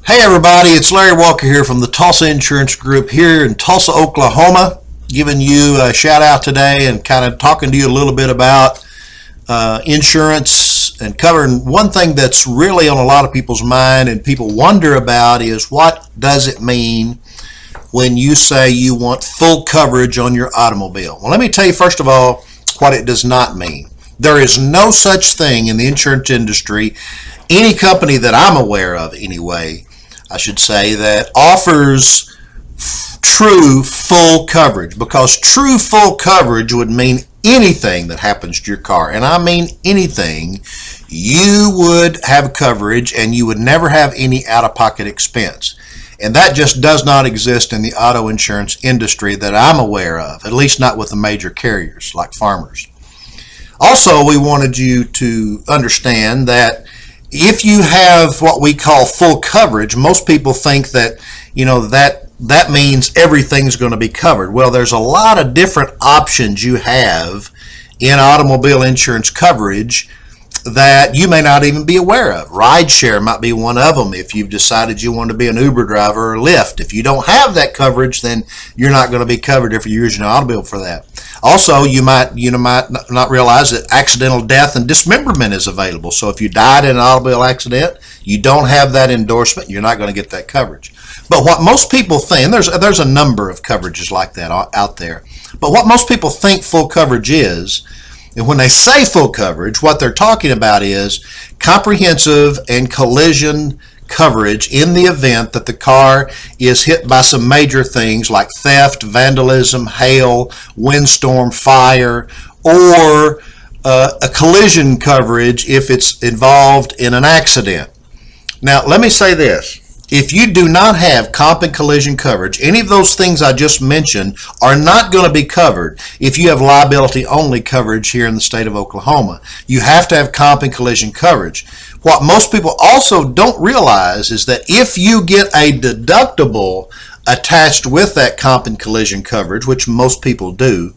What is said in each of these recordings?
Hey everybody, it's Larry Walker here from the Tulsa Insurance Group here in Tulsa, Oklahoma, giving you a shout out today and kind of talking to you a little bit about insurance and covering one thing that's really on a lot of people's mind and people wonder about is what does it mean when you say you want full coverage on your automobile. Well, let me tell you first of all what it does not mean. There is no such thing in the insurance industry, any company that I'm aware of anyway, I should say, that offers true full coverage, because true full coverage would mean anything that happens to your car, and I mean anything. You would have coverage and you would never have any out-of-pocket expense, and that just does not exist in the auto insurance industry that I'm aware of, at least not with the major carriers like Farmers. Also, we wanted you to understand that if you have what we call full coverage, most people think that, that means everything's going to be covered. Well, there's a lot of different options you have in automobile insurance coverage that you may not even be aware of. Rideshare might be one of them if you've decided you want to be an Uber driver or Lyft. If you don't have that coverage, then you're not going to be covered if you're using an automobile for that. Also, you might not realize that accidental death and dismemberment is available. So if you died in an automobile accident, you don't have that endorsement, you're not going to get that coverage. But what most people think, and there's a number of coverages like that out there, but what most people think full coverage is, and when they say full coverage, what they're talking about is comprehensive and collision coverage in the event that the car is hit by some major things like theft, vandalism, hail, windstorm, fire, or a collision coverage if it's involved in an accident. Now, let me say this. If you do not have comp and collision coverage, any of those things I just mentioned are not going to be covered if you have liability only coverage here in the state of Oklahoma. You have to have comp and collision coverage. What most people also don't realize is that if you get a deductible attached with that comp and collision coverage, which most people do,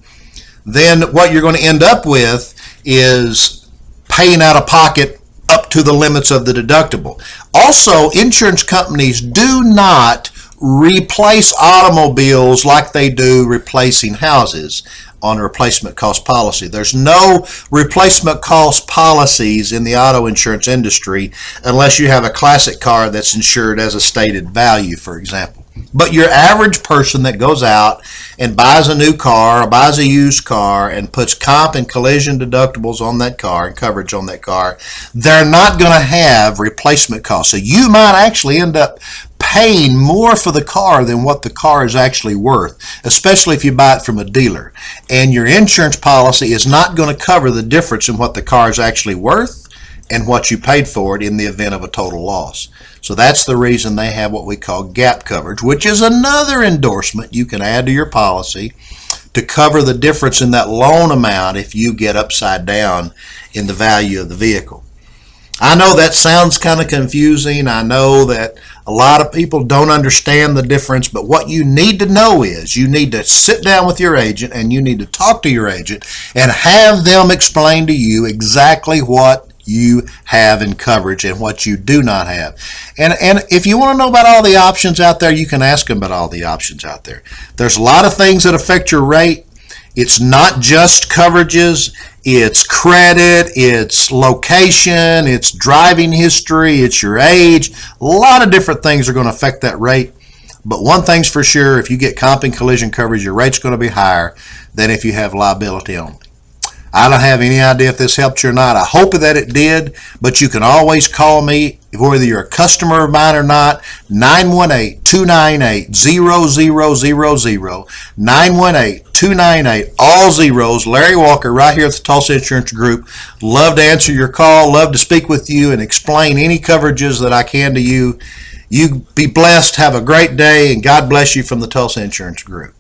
then what you're going to end up with is paying out of pocket up to the limits of the deductible. Also, insurance companies do not replace automobiles like they do replacing houses on a replacement cost policy. There's no replacement cost policies in the auto insurance industry unless you have a classic car that's insured as a stated value, for example. But your average person that goes out and buys a new car or buys a used car and puts comp and collision deductibles on that car and coverage on that car, they're not going to have replacement costs. So you might actually end up paying more for the car than what the car is actually worth, especially if you buy it from a dealer. And your insurance policy is not going to cover the difference in what the car is actually worth and what you paid for it in the event of a total loss. So that's the reason they have what we call gap coverage, which is another endorsement you can add to your policy to cover the difference in that loan amount if you get upside down in the value of the vehicle. I know that sounds kind of confusing. I know that a lot of people don't understand the difference, but what you need to know is you need to sit down with your agent and you need to talk to your agent and have them explain to you exactly what you have in coverage and what you do not have. And if you want to know about all the options out there, you can ask them about all the options out there. There's a lot of things that affect your rate. It's not just coverages, it's credit, it's location, it's driving history, it's your age. A lot of different things are going to affect that rate. But one thing's for sure, if you get comp and collision coverage, your rate's going to be higher than if you have liability only. I don't have any idea if this helped you or not. I hope that it did, but you can always call me, whether you're a customer of mine or not, 918-298-0000, 918-298, all zeros, Larry Walker, right here at the Tulsa Insurance Group. Love to answer your call, love to speak with you and explain any coverages that I can to you. You be blessed, have a great day, and God bless you from the Tulsa Insurance Group.